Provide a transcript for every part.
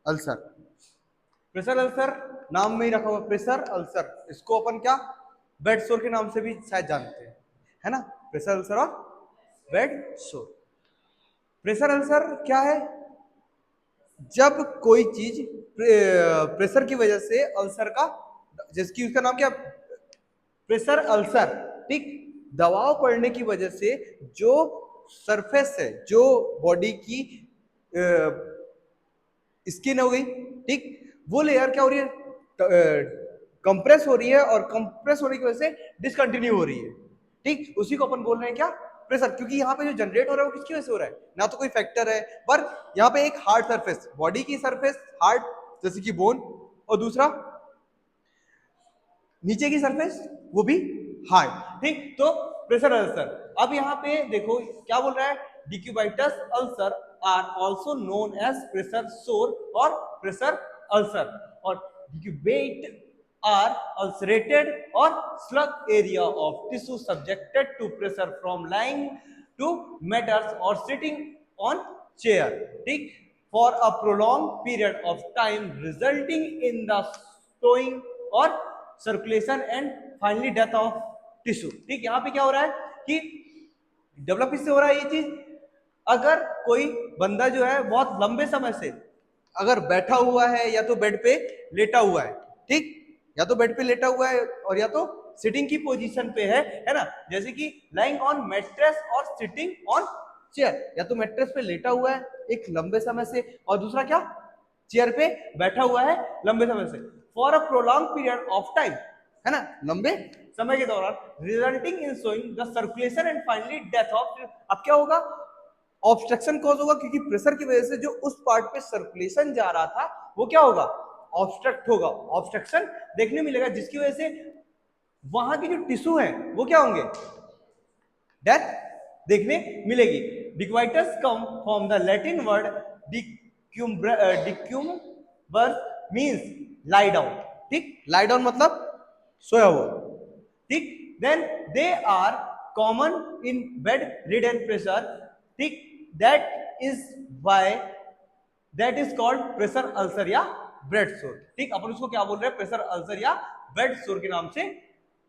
Ulcer. Pressure ulcer नाम में ही रखा हुआ प्रेशर अल्सर, इसको अपन क्या बेड सोर के नाम से भी शायद जानते हैं, है ना। प्रेशर अल्सर और बेड सोर। प्रेशर अल्सर क्या है? जब कोई चीज प्रेशर की वजह से अल्सर का, जिसकी उसका नाम क्या, प्रेशर अल्सर, ठीक। दबाव पड़ने की वजह से जो सरफेस है, जो बॉडी की स्किन हो गई, ठीक, वो लेयर क्या हो रही है, कंप्रेस हो रही है, और कंप्रेस होने की वजह से डिसकंटिन्यू हो रही है, ठीक। उसी को अपन बोल रहे हैं क्या, प्रेशर। क्योंकि यहाँ पे जो जनरेट हो रहा है वो किसकी वजह से हो रहा है, ना तो कोई फैक्टर है, पर यहाँ पे एक हार्ड सरफेस, बॉडी की सरफेस हार्ड जैसे कि बोन, और दूसरा नीचे की सरफेस वो भी हार्ड, ठीक। तो प्रेशर अल्सर, अब यहाँ पे देखो क्या बोल रहा है, decubitus ulcer are also known as pressure sore और प्रेशर अल्सर, और decubitus are ulcerated or slug area of tissue subjected to pressure from lying to matters or sitting on chair, ठीक, for a prolonged period of time resulting in the slowing or circulation and finally death of tissue, ठीक। यहां पे क्या हो रहा है कि develop इससे हो रहा है ये चीज, अगर कोई बंदा जो है बहुत लंबे समय से अगर बैठा हुआ है या तो बेड पे लेटा हुआ है, ठीक, या तो बेड पे लेटा हुआ है और या तो सिटिंग की पोजीशन पे है ना, जैसे कि लाइंग ऑन मैट्रेस और सिटिंग ऑन चेयर, या तो मैट्रेस पे लेटा हुआ है एक लंबे समय से, और दूसरा क्या, चेयर पे बैठा हुआ है लंबे समय से, for a prolong period of time, है ना, लंबे समय के दौरान, resulting in showing the circulation and finally death of. अब क्या होगा, ऑब्स्ट्रक्शन कॉज होगा, क्योंकि प्रेशर की वजह से जो उस पार्ट पे सर्कुलेशन जा रहा था वो क्या होगा, ऑब्स्ट्रक्ट होगा, ऑब्स्ट्रक्शन देखने मिलेगा, जिसकी वजह से वहां की जो टिश्यू है वो क्या होंगे, डेथ देखने मिलेगी। Decubitus come from the Latin word decumbere means lie down, ठीक, लाई डाउन मतलब सोया हुआ, ठीक। Then they are common in bedridden pressure, ठीक, that is why that is called pressure ulcer या ब्रेड सोर, ठीक। अपन उसको क्या बोल रहे हैं, प्रेशर अल्सर या ब्रेड सोर के नाम से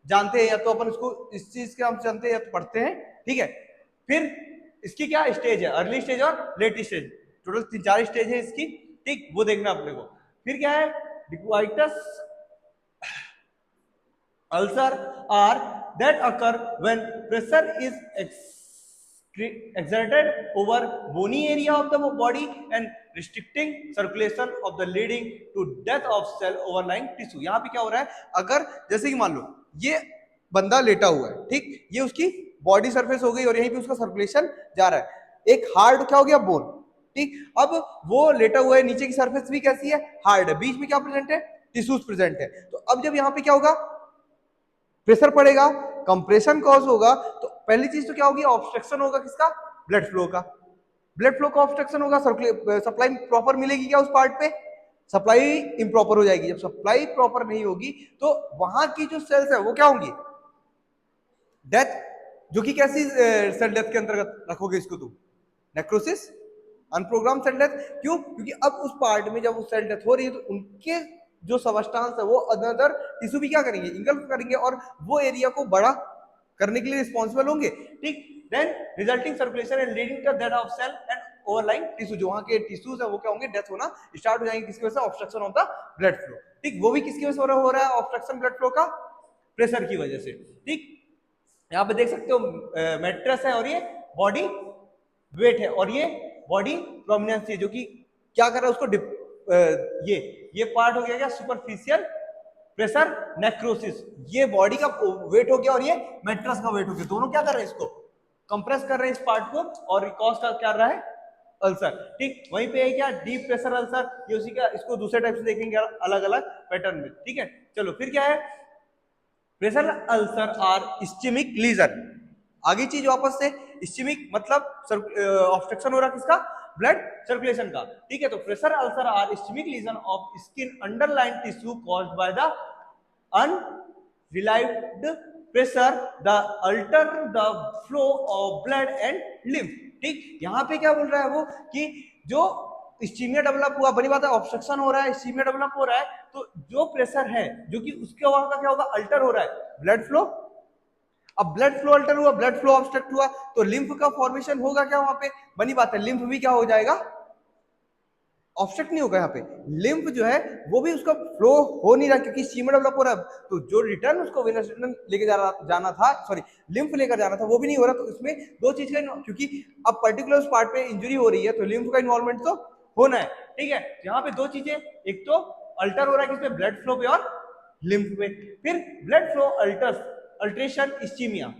जानते हैं, या तो अपन इसको इस चीज के नाम से जानते हैं या तो पढ़ते हैं, ठीक है। फिर इसकी क्या स्टेज है, अर्ली स्टेज और लेट स्टेज, टोटल 3-4 स्टेज है इसकी, ठीक, वो देखना अपने को। फिर क्या है, decubitus ulcer are that occur when pressure is exerted over bony area of the body and restricting circulation of the leading to death of cell overlying tissue। यहाँ पे क्या हो रहा है, अगर जैसे कि मान लो ये बंदा लेटा हुआ है, ठीक, ये उसकी बॉडी सरफेस हो गई और यहीं पे उसका सर्कुलेशन जा रहा है, एक हार्ड क्या हो गया, बोन, ठीक। अब वो लेटा हुआ है, नीचे की सरफेस भी कैसी है, हार्ड है, बीच में क्या प्रेजेंट है, टिश्यूज प्रेजेंट है। तो अब जब यहाँ पे क्या होगा, प्रेशर पड़ेगा, कंप्रेशन कॉज होगा, तो पहली चीज तो क्या होगी, ऑब्स्ट्रक्शन होगा किसका, ब्लड फ्लो का, ब्लड फ्लो का ऑब्स्ट्रक्शन होगा, सप्लाई प्रॉपर मिलेगी क्या उस पार्ट पे, सप्लाई इम्प्रॉपर हो जाएगी। जब सप्लाई प्रॉपर नहीं होगी तो वहां की जो सेल्स है वो क्या होंगी, डेथ, जो कि कैसी सेल डेथ के अंतर्गत रखोगे इसको तुम, नेक्रोसिस, अनप्रोग्राम सेल डेथ। क्यों, क्योंकि अब उस पार्ट में जब वो सेल डेथ हो रही है तो उनके जो सबस्टांस है वो अदर टिश्यू भी क्या करेंगे, इंगल्फ करेंगे, और वो एरिया को बड़ा करने के लिए रिस्पॉन्सिबल होंगे, ठीक। Then resulting circulation and leading to death of cell and overlying tissue, जो वहां के टिश्यूज है वो क्या होंगे, डेथ होना स्टार्ट हो जाएंगे, किसकी वजह से, obstruction of the blood flow, ठीक। वो भी किसकी वजह से हो रहा है ऑब्स्ट्रक्शन ब्लड फ्लो का, प्रेशर की वजह से, ठीक। यहाँ पे देख सकते हो मैट्रेस है और ये बॉडी वेट है और ये बॉडी प्रोमिनेंस है, जो कि क्या कर रहा है उसको ये पार्ट हो गया क्या, सुपरफिशियल प्रेशर नेक्रोसिस, ये बॉडी का वेट हो गया और ये मैट्रेस का वेट हो गया, दोनों क्या कर रहे हैं, इसको कंप्रेस कर रहे हैं इस पार्ट को, और कॉज का क्या रहा है, अल्सर, ठीक। वहीं पे है क्या, डीप प्रेशर अल्सर, ये उसी का, इसको दूसरे टाइप से देखेंगे अलग अलग पैटर्न में, ठीक है। चलो फिर क्या है, pressure ulcer are ischemic lesion, आगे चीज वापस से, इस्चेमिक मतलब ऑब्स्ट्रक्शन हो रहा किसका, ब्लड सर्कुलेशन का, ठीक है। तो pressure ulcer are ischemic lesion of skin underlying tissue caused by the unrelieved pressure the alter the flow of blood and lymph, ठीक। यहां पे क्या बोल रहा है वो कि जो इस्कीमिया डेवलप हुआ, बनी बात है, ऑब्स्ट्रक्शन हो रहा है, इस्कीमिया डेवलप हो रहा है, तो जो प्रेशर है जो कि उसके वहां का क्या होगा, अल्टर हो रहा है ब्लड फ्लो। अब ब्लड फ्लो अल्टर हुआ, ब्लड फ्लो ऑब्स्ट्रक्ट हुआ, तो लिम्फ का फॉर्मेशन होगा क्या वहां पे, बनी बात है, लिम्फ भी क्या हो जाएगा, ऑब्स्ट्रक्ट नहीं होगा। यहाँ पे लिम्फ जो है वो भी उसका फ्लो हो नहीं रहा क्योंकि सीमेंट डेवलप हो रहा है, तो जो रिटर्न उसको वेनस लेके जाना था, सॉरी लिम्फ लेकर जाना था, वो भी नहीं हो रहा। तो इसमें दो चीज का, क्योंकि अब पर्टिकुलर पार्ट पे इंजरी हो रही है तो लिम्फ का इन्वॉल्वमेंट तो होना है, ठीक है। यहाँ पे दो चीजें, एक तो अल्टर हो रहा है किसमें, ब्लड फ्लो पे और लिम्फ में। फिर ब्लड फ्लो अल्ट्रेशन इस्कीमिया।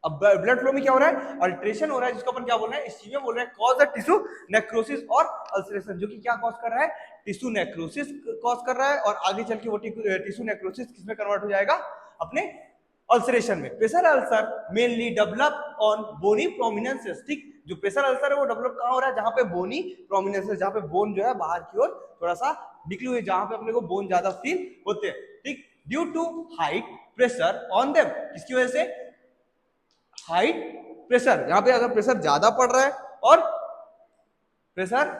अब ब्लड फ्लो में क्या हो रहा है, अल्ट्रेशन हो रहा है, जिसको अपन क्या बोल रहे हैं, इस्कीमिया बोल रहे हैं, कॉज द टिश्यू नेक्रोसिस और अल्सरेशन, जो कि क्या कॉज कर रहा है, टिश्यू नेक्रोसिस कॉज कर रहा है, और आगे चल के वो टिश्यू नेक्रोसिस किसमें कन्वर्ट हो जाएगा, अपने अल्सरेशन में। Pressure ulcer mainly develop on bony prominences, ठीक, जो प्रेशर अल्सर है वो डेवलप कहाँ हो रहा है, जहां पे बोनी प्रोमिनेंसेस, जहां पे बोन जो है बाहर की ओर थोड़ा सा निकली हुई, जहां पे अपने को बोन ज्यादा फील होते हैं, ठीक, due to height pressure on them, किसकी वजह से, हाइट प्रेशर, यहां पे अगर प्रेशर ज्यादा पड़ रहा है और प्रेशर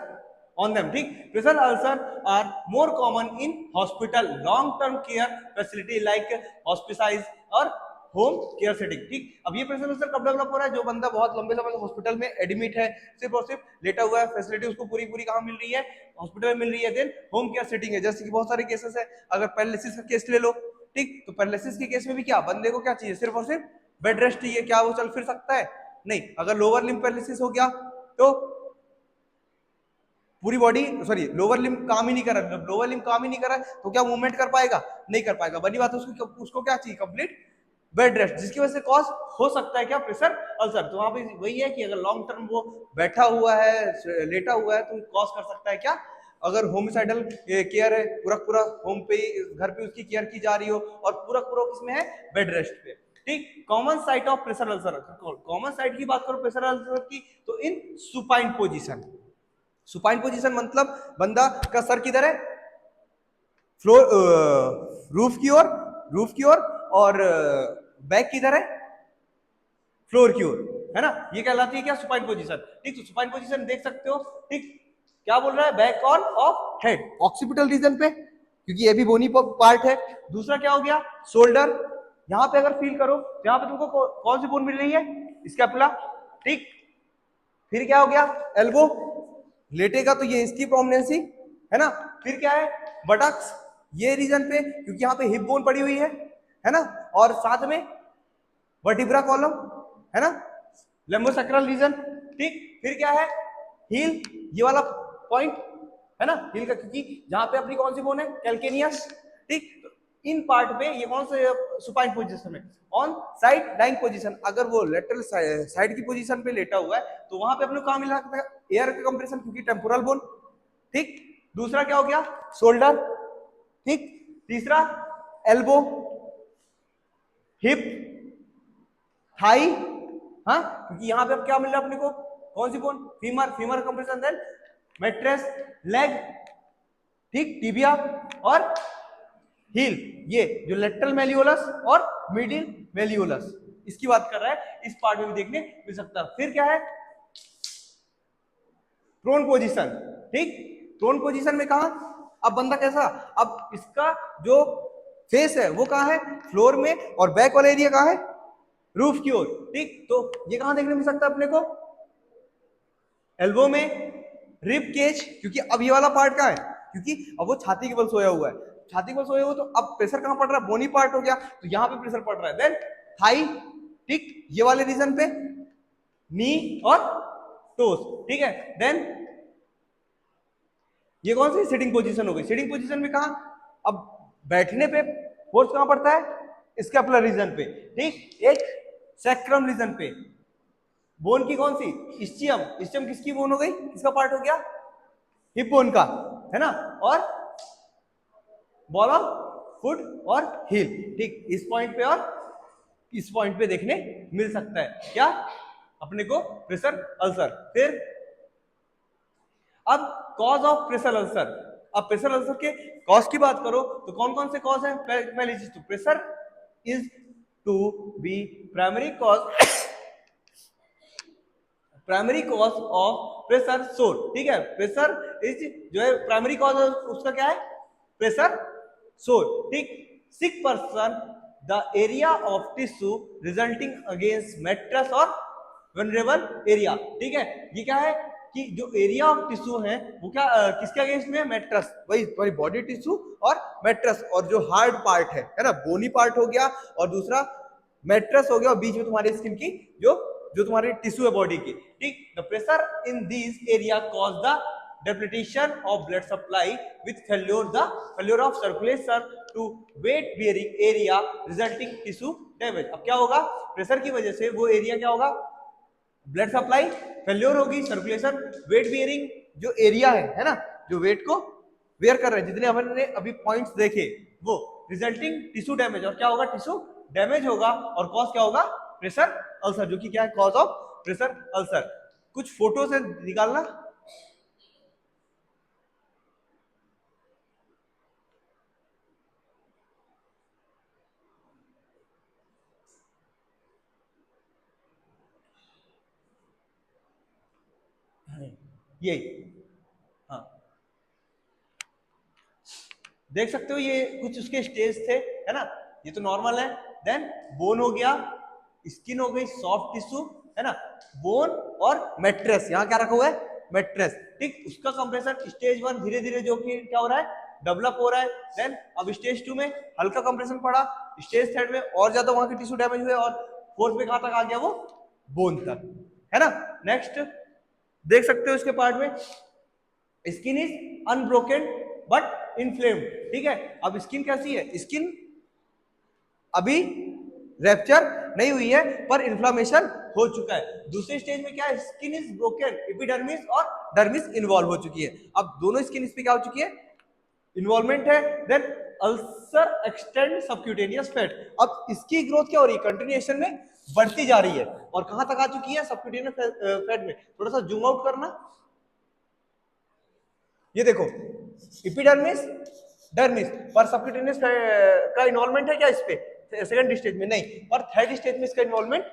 ऑन देम, ठीक। Pressure ulcer are more common in hospital long term care facility like hospices और होम केयर सेटिंग, ठीक। अब ये प्रेशर अल्सर कब डेवलप हो रहा है, जो बंदा बहुत लंबे समय से हॉस्पिटल में एडमिट है, सिर्फ और सिर्फ लेटा हुआ है, फैसिलिटी उसको पूरी पूरी कहां मिल रही है, हॉस्पिटल में मिल रही है। देन होम केयर सेटिंग है, जैसे कि बहुत सारे केसेस है, अगर पैरालिसिस का केस ले लो, ठीक, तो पैरालिसिस के केस में भी क्या, बंदे को क्या चाहिए, सिर्फ और सिर्फ बेड रेस्ट चाहिए, क्या वो चल फिर सकता है, नहीं। अगर लोअर लिम्ब पैरालिसिस हो गया तो पूरी बॉडी, सॉरी लोअर लिम्ब काम ही नहीं कर रहा, लोअर लिम्ब काम ही नहीं कर रहा तो क्या मूवमेंट कर पाएगा, नहीं कर पाएगा, बनी बात है, उसको क्या चाहिए, कंप्लीट बेड रेस्ट, जिसकी वजह से कॉज हो सकता है क्या, प्रेशर अल्सर। तो वहां पे वही है कि अगर लॉन्ग टर्म वो बैठा हुआ है, लेटा हुआ है, तो कॉज कर सकता है क्या, अगर होमिसाइडल केयर है, पूरा पूरा होम पे घर पे उसकी केयर की जा रही हो, और पूरा पूरा किसमें है, बेड रेस्ट पे, ठीक। Common site of pressure ulcer, common site की बात करो प्रेशर अल्सर की, तो इन सुपाइन पोजीशन, सुपाइन पोजीशन मतलब बंदा का सर किधर है, फ्लोर रूफ की ओर, रूफ की ओर, और बैक किधर है, फ्लोर की ओर, है ना, ये कहलाती है क्या, सुपाइन पोजीशन, ठीक। तो सुपाइन पोजीशन देख सकते हो, ठीक, क्या बोल रहा है, back on of head, occipital region पे, क्योंकि ये भी बोनी पार्ट है। दूसरा क्या हो गया, शोल्डर, यहां पे अगर फील करो, यहां पे तुमको कौन सी बोन मिल रही है, स्कैपुला, ठीक। फिर क्या हो गया, एल्बो, लेटेगा तो ये इसकी प्रोमिनेंसी है ना। फिर क्या है, बटक्स, ये रीजन पे, क्योंकि यहाँ पे हिप बोन पड़ी हुई है ना, और साथ में वर्टिब्रा कॉलम, है ना, लेम्बोसेक्रल रीजन, ठीक। फिर क्या है, हील, ये वाला पॉइंट है ना, हील का, क्योंकि जहां पे अपनी कौन सी बोन है, कैल्केनियस, ठीक। तो इन पार्ट पे ये कौन से सुपाइन पोजीशन में, ऑन साइड लाइंग पोजीशन, अगर वो लेटरल साइड की पोजीशन पे लेटा हुआ है तो वहां पे अपने को कहां मिला सकता है, एयर का कंप्रेशन, क्योंकि टेम्पोरल बोन, ठीक। दूसरा क्या हो गया, शोल्डर, ठीक। तीसरा एल्बो, हिप, थाई, हाँ, क्योंकि यहां पे अब क्या मिल रहा है अपने को, कौन सी bone, femur, femur compression, then mattress, leg, ठीक, टिबिया और हील, ये जो लेटरल मेलियोलस और मिडिल मेलियोलस, इसकी बात कर रहा है, इस पार्ट में भी देखने मिल सकता है। फिर क्या है, प्रोन पोजीशन, ठीक। प्रोन पोजीशन में कहा, अब बंदा कैसा, अब इसका जो फेस है वो कहां है, फ्लोर में, और बैक वाला एरिया कहां है, रूफ की ओर, ठीक। तो ये कहां देखने मिल सकता है अपने को, एल्बो में, रिब केज, क्योंकि अब ये वाला पार्ट कहां है, क्योंकि अब वो छाती के बल सोया हुआ है, छाती के बल सोया हुआ, तो अब प्रेशर कहां पड़ रहा है, बोनी पार्ट हो गया, तो यहां पे प्रेशर पड़ रहा है। देन थाई, ठीक, ये वाले रीजन पे, नी और टोस, ठीक है। देन ये कौन सी सिटिंग पोजीशन हो गई, सिटिंग पोजीशन में कहा, अब बैठने पे फोर्स कहां पड़ता है, स्कैपुलर रीजन पे, ठीक। एक सैक्रम रीजन पे, बोन की कौन सी, इस्चियम, इस्चियम किसकी बोन हो गई, किसका पार्ट हो गया, हिप बोन का, है ना, और बॉल ऑफ फुट और हील, ठीक। इस पॉइंट पे और इस पॉइंट पे देखने मिल सकता है क्या, अपने को प्रेशर अल्सर। फिर अब कॉज ऑफ प्रेशर अल्सर, अब प्रेशर अल्सर के कॉज की बात करो तो कौन कौन से कॉज है, पहली चीज तो pressure is to be primary cause, primary cause of pressure sore, ठीक है, प्रेशर इज जो है प्राइमरी कॉज उसका क्या है, प्रेशर सोर, ठीक। सिक person the area of tissue resulting against mattress और वनरेबल एरिया, ठीक है। ये क्या है कि जो एरिया ऑफ टिश्यू है वो क्या किसके अगेंस्ट में है, मैट्रेस, वही तुम्हारी बॉडी टिश्यू और मैट्रेस, और जो हार्ड पार्ट है ना, बोनी पार्ट हो गया, और दूसरा मैट्रेस हो गया, और बीच में तुम्हारी स्किन की जो जो तुम्हारी टिश्यू है बॉडी की, ठीक। The pressure in this area cause the depletion of blood supply with failure of circulation to weight bearing area resulting tissue damage. अब क्या होगा, प्रेशर की वजह से वो एरिया क्या होगा, ब्लड सप्लाई फेल्योर होगी, सर्कुलेशन, वेट बियरिंग जो एरिया है ना, जो वेट को वेयर कर रहे हैं, जितने हमने अभी पॉइंट्स देखे वो, रिजल्टिंग टिश्यू डैमेज, और क्या होगा, टिश्यू डैमेज होगा, और कॉज क्या होगा, प्रेशर अल्सर, जो कि क्या है, कॉज ऑफ प्रेशर अल्सर। कुछ फोटो से निकालना, यही, हाँ देख सकते हो, ये कुछ उसके स्टेज थे, है ना, ये तो नॉर्मल है। देन बोन हो गया, स्किन हो गई, सॉफ्ट टिश्यू, है ना, बोन और मैट्रेस, यहाँ क्या रखा हुआ है, मैट्रेस, ठीक। उसका कंप्रेशन स्टेज 1 धीरे धीरे जो कि क्या हो रहा है, डेवलप हो रहा है। देन अब स्टेज 2 में हल्का कंप्रेशन पड़ा, स्टेज 3 में और ज्यादा वहां के टिश्यू डैमेज हुए, और 4th में कहां तक आ गया, वो बोन तक, है ना। नेक्स्ट देख सकते हो इसके पार्ट में, skin is unbroken but inflamed, ठीक है। अब स्किन कैसी है, स्किन अभी रैप्चर नहीं हुई है पर इन्फ्लामेशन हो चुका है। दूसरे स्टेज में क्या है, स्किन इज ब्रोकन, एपिडर्मिस और डर्मिस इन्वॉल्व हो चुकी है। अब दोनों स्किन इस पे क्या हो चुकी है, इन्वॉल्वमेंट है। Then ulcer extend subcutaneous fat, अब इसकी ग्रोथ क्या हो रही है, कंटिन्यूएशन में बढ़ती जा रही है, और कहां तक आ चुकी है, सबक्यूटेनियस फैट में। थोड़ा सा जूम आउट करना, ये देखो एपिडर्मिस डर्मिस, पर सबक्यूटेनियस का इन्वॉल्वमेंट है क्या इस पे, सेकंड स्टेज में नहीं, पर थर्ड स्टेज में इसका इन्वॉल्वमेंट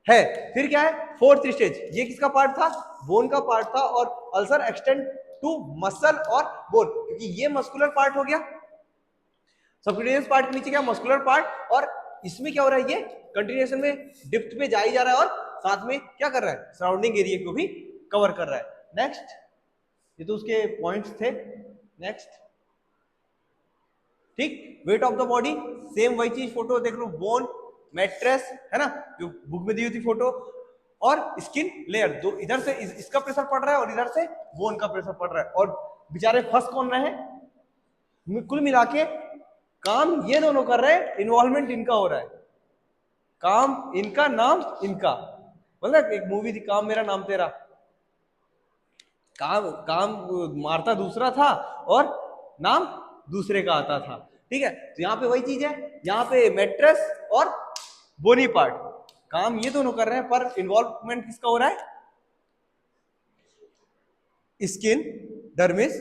है। फिर क्या है, 4th स्टेज, ये किसका पार्ट था, बोन का पार्ट था, और अल्सर एक्सटेंड टू मसल और बोन, क्योंकि ये मस्कुलर पार्ट हो गया, सबक्यूटेनियस पार्ट के नीचे क्या, मस्कुलर पार्ट, और इसमें क्या हो रहा है, ये कंटिन्यूएशन में डिप्थ पे जा ही जा रहा है, और साथ में क्या कर रहा है, सराउंडिंग एरिया को भी कवर कर रहा है। नेक्स्ट, ये तो उसके पॉइंट्स थे। नेक्स्ट, ठीक, weight of the body, same वही चीज, फोटो देख लो, बोन, मैट्रेस, है ना, जो बुक में दी हुई थी फोटो, और स्किन लेयर, दो इधर से इसका प्रेशर पड़ रहा है, और इधर से बोन का प्रेशर पड़ रहा है, और बेचारे फंस कौन रहे हैं, कुल मिला के काम ये दोनों कर रहे हैं, इन्वॉल्वमेंट इनका हो रहा है, काम इनका, नाम इनका, मतलब एक मूवी थी, काम मेरा नाम तेरा, काम काम मारता दूसरा था और नाम दूसरे का आता था, ठीक है। तो यहाँ पे वही चीज है, यहाँ पे मैट्रेस और बोनी पार्ट, काम ये दोनों कर रहे हैं, पर इन्वॉल्वमेंट किसका हो रहा है, स्किन, डर्मिस,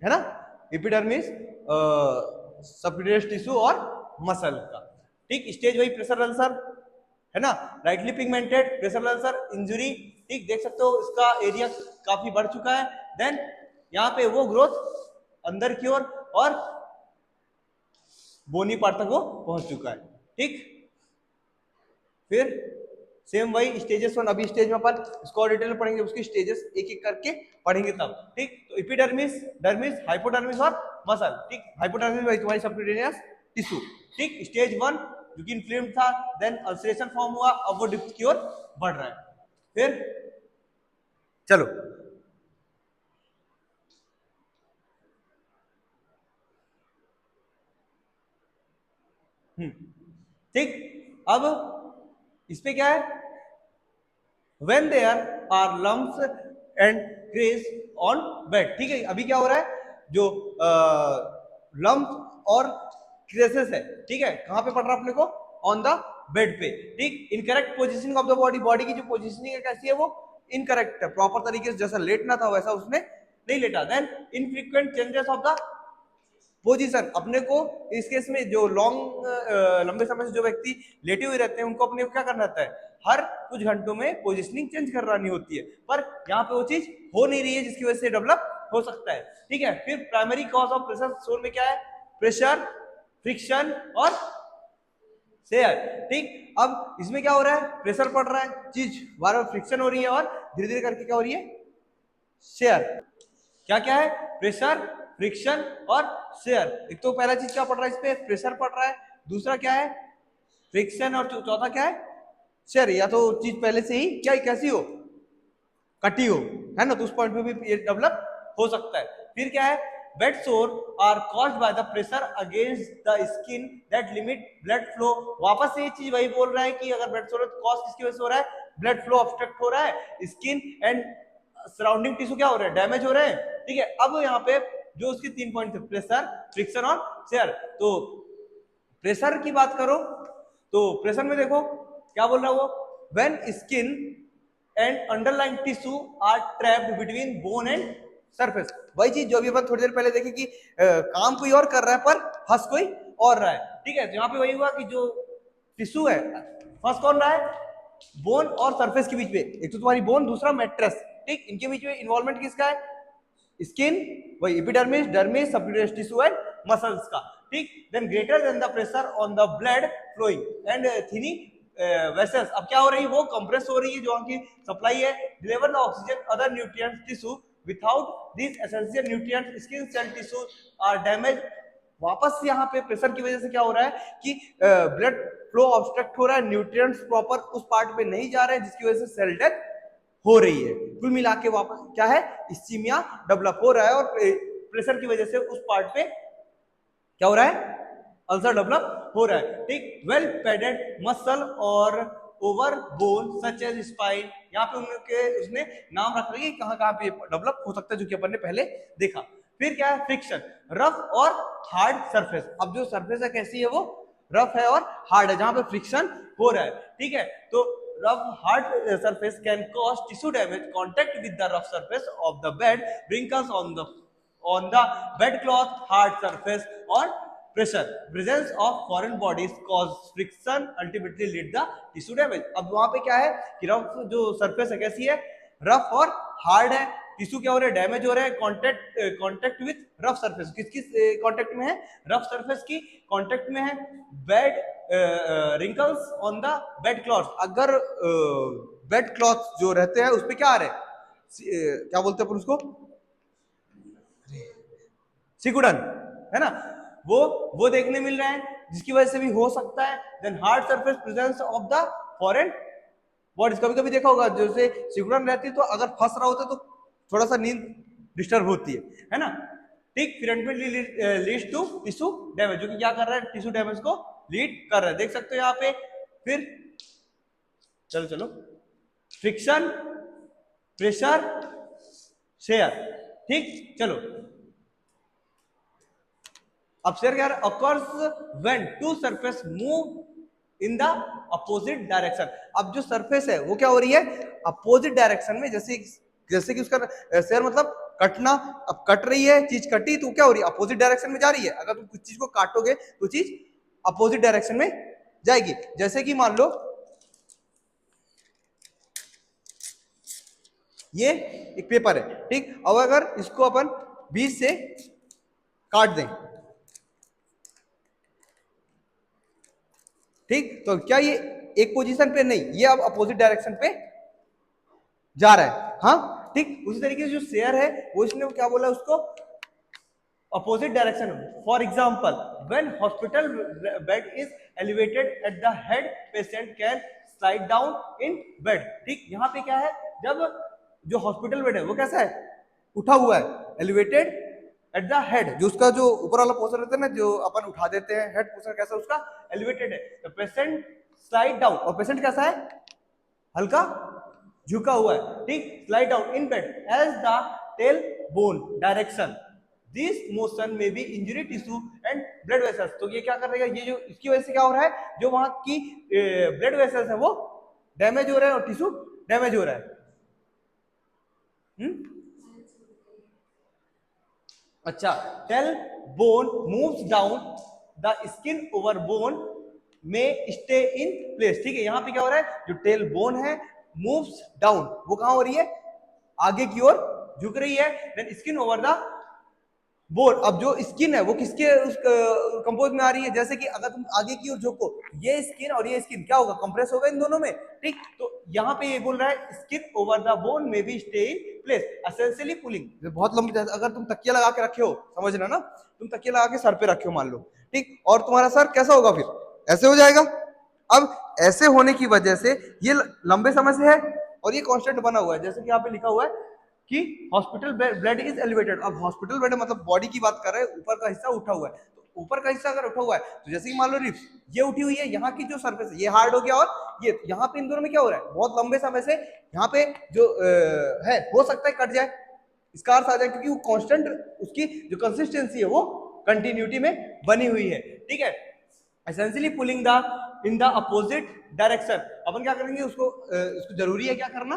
है ना, एपिडर्मिस, सबक्यूटेनियस टिश्यू और मसल का, ठीक। स्टेज वही, प्रेशर अल्सर, है ना, lightly pigmented pressure ulcer injury, ठीक, देख सकते हो इसका एरिया काफी बढ़ चुका है। देन यहाँ पे वो ग्रोथ अंदर की ओर और बोनी पार्ट तक वो पहुंच चुका है, ठीक। फिर सेम वही स्टेजेस 1, अभी स्टेज में अपन इसको और डिटेल में पढ़ेंगे, उसकी स्टेजेस एक एक करके पढ़ेंगे तब, ठीक। तो एपिडर्मिस, डर्मिस, हाइपोडर्मिस और मसल, ठीक। हाइपोडर्मिस भाई तुम्हारी सबक्यूटेनियस टिश्यू, ठीक। स्टेज 1 जो कि इन्फ्लेम्ड था, देन अल्सरेशन फॉर्म हुआ, अब वो डिप्थ की ओर बढ़ रहा है। फिर चलो ठीक, अब इस पे क्या है, when there are lumps and crease on bed, ठीक है। अभी क्या हो रहा है, जो लम्प और क्रेसेस है, ठीक है, कहां पे पड़ रहा है अपने को, ऑन द बेड पे, ठीक। Incorrect positioning of the body, body की जो पोजीशनिंग है कैसी है, वो इनकरेक्ट है, प्रॉपर तरीके से जैसा लेटना था वैसा उसने नहीं लेटा। Then infrequent changes of the position अपने को इस केस में जो लंबे समय से जो व्यक्ति लेटे हुए रहते हैं उनको अपने को क्या करना रहता है, हर कुछ घंटों में पोजीशनिंग चेंज करवानी होती है, पर यहाँ पे वो चीज हो नहीं रही है जिसकी वजह से डेवलप हो सकता है। ठीक है, फिर प्राइमरी कॉज ऑफ प्रेशर सोन में क्या है, प्रेशर, फ्रिक्शन और शेयर। ठीक, अब इसमें क्या हो रहा है, प्रेशर पड़ रहा है, चीज बार बार फ्रिक्शन हो रही है और धीरे धीरे करके क्या हो रही है, शेयर। क्या क्या है, प्रेशर, फ्रिक्शन और शेयर। एक तो पहला चीज क्या पड़ रहा है, इस पे प्रेशर पड़ रहा है, दूसरा क्या है फ्रिक्शन और चौथा क्या है शेयर। या तो चीज पहले से ही क्या कैसी हो, कटी हो, है ना, तो उस पॉइंट पे भी ये डेवलप हो सकता है। फिर क्या है, bed sore are caused by the pressure against the skin that limit blood flow. वापस से ये चीज वही बोल रहा है कि अगर बेड सोर है तो कॉज किसकी वजह से हो रहा है, ब्लड फ्लो ऑब्स्ट्रक्ट हो रहा है, स्किन एंड सराउंडिंग टिश्यू क्या हो रहा है, डैमेज हो रहे हैं। ठीक है, अब यहाँ पे जो उसके 3 पॉइंट थे, प्रेशर, फ्रिक्शन और शेयर। तो प्रेशर की बात करो तो प्रेशर में देखो क्या बोल रहा है वो, when skin and underline tissue are trapped between bone and surface. वही चीज जो अभी अपन थोड़ी देर पहले देखे कि काम कोई और कर रहा है पर फंस कोई और रहा है। ठीक है, यहाँ पे वही हुआ कि जो टिश्यू है फंस कौन रहा है, बोन और सरफेस के बीच में, एक तो तुम्हारी बोन, दूसरा मैट्रेस। ठीक, इनके बीच में इन्वॉल्वमेंट किसका है, स्किन, वही epidermis, dermis, subcutaneous tissue and muscles का। ठीक, then greater than the pressure on the blood flowing and thinning vessels. अब क्या हो रही है, वो कंप्रेस हो रही है, जो की सप्लाई है, deliver the oxygen other nutrients tissue, without this essential nutrients skin cell tissue are damage. वापस यहाँ पे प्रेशर की वजह से क्या हो रहा है कि ब्लड फ्लो ऑब्स्ट्रक्ट हो रहा है, न्यूट्रिएंट्स प्रॉपर उस पार्ट पे नहीं जा रहे हैं, जिसकी वजह से सेल डेथ हो रही है। कुल मिला के वापस क्या है, इस्कीमिया डेवलप हो रहा है और प्रेशर की वजह से उस पार्ट पे क्या हो रहा है, अल्सर डेवलप हो रहा है। ठीक, वेल पैडेड मसल और over bone such as spine. यहाँ पे उनके उसने नाम रख रही है कहाँ कहाँ पे डेवलप हो सकता है, जो कि अपन ने पहले देखा। फिर क्या है, फ्रिक्शन, रफ और हार्ड सरफेस। अब जो सरफेस है कैसी है, वो रफ है और हार्ड है, जहां पे फ्रिक्शन हो रहा है। ठीक है, तो rough hard surface can cause tissue damage, contact with the rough surface of the bed, wrinkles on the bedcloth, hard surface or pressure, presence of foreign bodies cause friction, ultimately lead the tissue damage। अब वहां पे क्या है कि rough जो surface है कैसी है, रफ और हार्ड है, टिश्यू क्या हो रहा है, डैमेज हो रहा है, कांटेक्ट विथ रफ सरफेस। किस किस कांटेक्ट में है, रफ सरफेस की कांटेक्ट में है, bed wrinkles on the bed cloth. अगर बेड क्लॉथ जो रहते हैं उस पे क्या आ रहे हैं, क्या बोलते हैं उसको, सिकुड़न, है ना, वो देखने मिल रहा है, जिसकी वजह से भी हो सकता है। Then hard surface, presence of the foreign bodies. कभी कभी देखा होगा जैसे सिकुड़न रहती है तो अगर फंस रहा होता है तो थोड़ा सा नींद डिस्टर्ब होती है ना। ठीक, फिर ultimately leads to tissue damage, जो कि क्या कर रहा है, टिश्यू डैमेज को लीड कर रहा है, देख सकते हो यहाँ पे। फिर चलो चलो, फ्रिक्शन, प्रेशर, शेयर। ठीक, चलो अब शेयर क्या है, occurs when two surface move in the opposite direction. अब जो सरफेस है वो क्या हो रही है, अपोजिट डायरेक्शन में, जैसे कि उसका शेयर मतलब कटना। अब कट रही है चीज, कटी तो क्या हो रही है, अपोजिट डायरेक्शन में जा रही है। अगर तुम कुछ चीज को काटोगे तो चीज अपोजिट डायरेक्शन में जाएगी। जैसे कि मान लो ये एक पेपर है, ठीक, अब अगर इसको अपन बीच से काट दें, ठीक, तो क्या ये एक पोजीशन पे नहीं, ये अब अपोजिट डायरेक्शन पे जा रहा है। हाँ, ठीक, उसी तरीके से जो शेयर है वो इसने क्या बोला उसको, opposite direction. For example, when hospital bed is elevated at the head, patient can slide down in bed. ठीक, यहाँ पे क्या है, जब जो हॉस्पिटल बेड है वो कैसा है, उठा हुआ है, एलिवेटेड एट द हेड, जो उसका जो ऊपर वाला पोर्शन रहता है ना, जो अपन उठा देते हैं, हेड पोर्शन कैसा उसका एलिवेटेड है। तो पेशेंट स्लाइड डाउन, और पेशेंट कैसा है, हल्का झुका हुआ है। ठीक, slide down in bed as the tail bone direction, this motion में be injury tissue and blood vessels. तो ये क्या कर रहा है, ये जो इसकी वजह से क्या हो रहा है, जो वहां की ब्लड वेसल्स है वो डैमेज हो रहा है और टिश्यू डैमेज हो रहा है। अच्छा, tail bone moves down the skin over bone में स्टे इन प्लेस। ठीक है, यहां पे क्या हो रहा है, जो टेल बोन है मूव्स डाउन, वो कहां हो रही है, आगे की ओर झुक रही है। Then skin over the bone, अब जो स्किन है वो किसके उस कंपोज में आ रही है, जैसे कि अगर तुम आगे की ओर झुको, ये स्किन और ये स्किन क्या होगा, कंप्रेस होगा इन दोनों में। ठीक, तो यहाँ पे ये बोल रहा है स्किन ओवर द बोन में be stay in place, essentially pulling. बहुत लंबी, अगर तुम तकिया लगा के रखे हो, समझना ना, तुम तकिया लगा के सर पे रखे हो मान लो, ठीक, और तुम्हारा सर कैसा होगा, फिर ऐसे हो जाएगा। अब ऐसे होने की वजह से ये लंबे समय से है और ये कांस्टेंट बना हुआ है, जैसे कि यहाँ पे लिखा हुआ है कि हॉस्पिटल ब्लड इज एलिवेटेड। अब हॉस्पिटल ब्लड मतलब बॉडी की बात कर रहे हैं, ऊपर का हिस्सा उठा हुआ है, तो ऊपर का हिस्सा अगर उठा हुआ है तो जैसे कि मान लो रिप्स ये उठी हुई है, यहाँ की जो सरफेस है ये हार्ड हो गया, और ये यहाँ पे इन दोनों में क्या हो रहा है, बहुत लंबे समय से यहाँ पे जो है हो सकता है कट जाए, स्कार्स आ जाए, क्योंकि वो कांस्टेंट उसकी जो कंसिस्टेंसी है वो कंटिन्यूटी में बनी हुई है। ठीक है, essentially pulling the in the opposite direction. अपन क्या करेंगे, उसको जरूरी है क्या करना,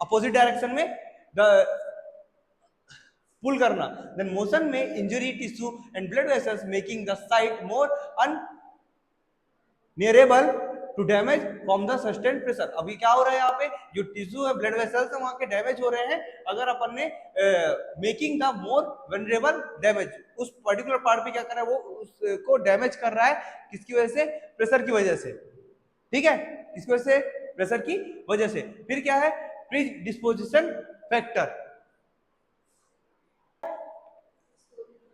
अपोजिट डायरेक्शन में पुल करना। देन मोशन में injury tissue and blood vessels making the site more vulnerable to damage from the sustained pressure. अभी क्या हो रहा है, यहाँ पे जो टिश्यू है, ब्लड वेसल्स है, वहां के डैमेज हो रहे हैं, अगर अपन ने making the more vulnerable damage, उस पर्टिकुलर पार्ट पे क्या कर रहा है, वो उसको डैमेज कर रहा है, किसकी वजह से, प्रेशर की वजह से। ठीक है, किसकी वजह से, प्रेशर की वजह से। फिर क्या है, प्री डिस्पोजिशन फैक्टर,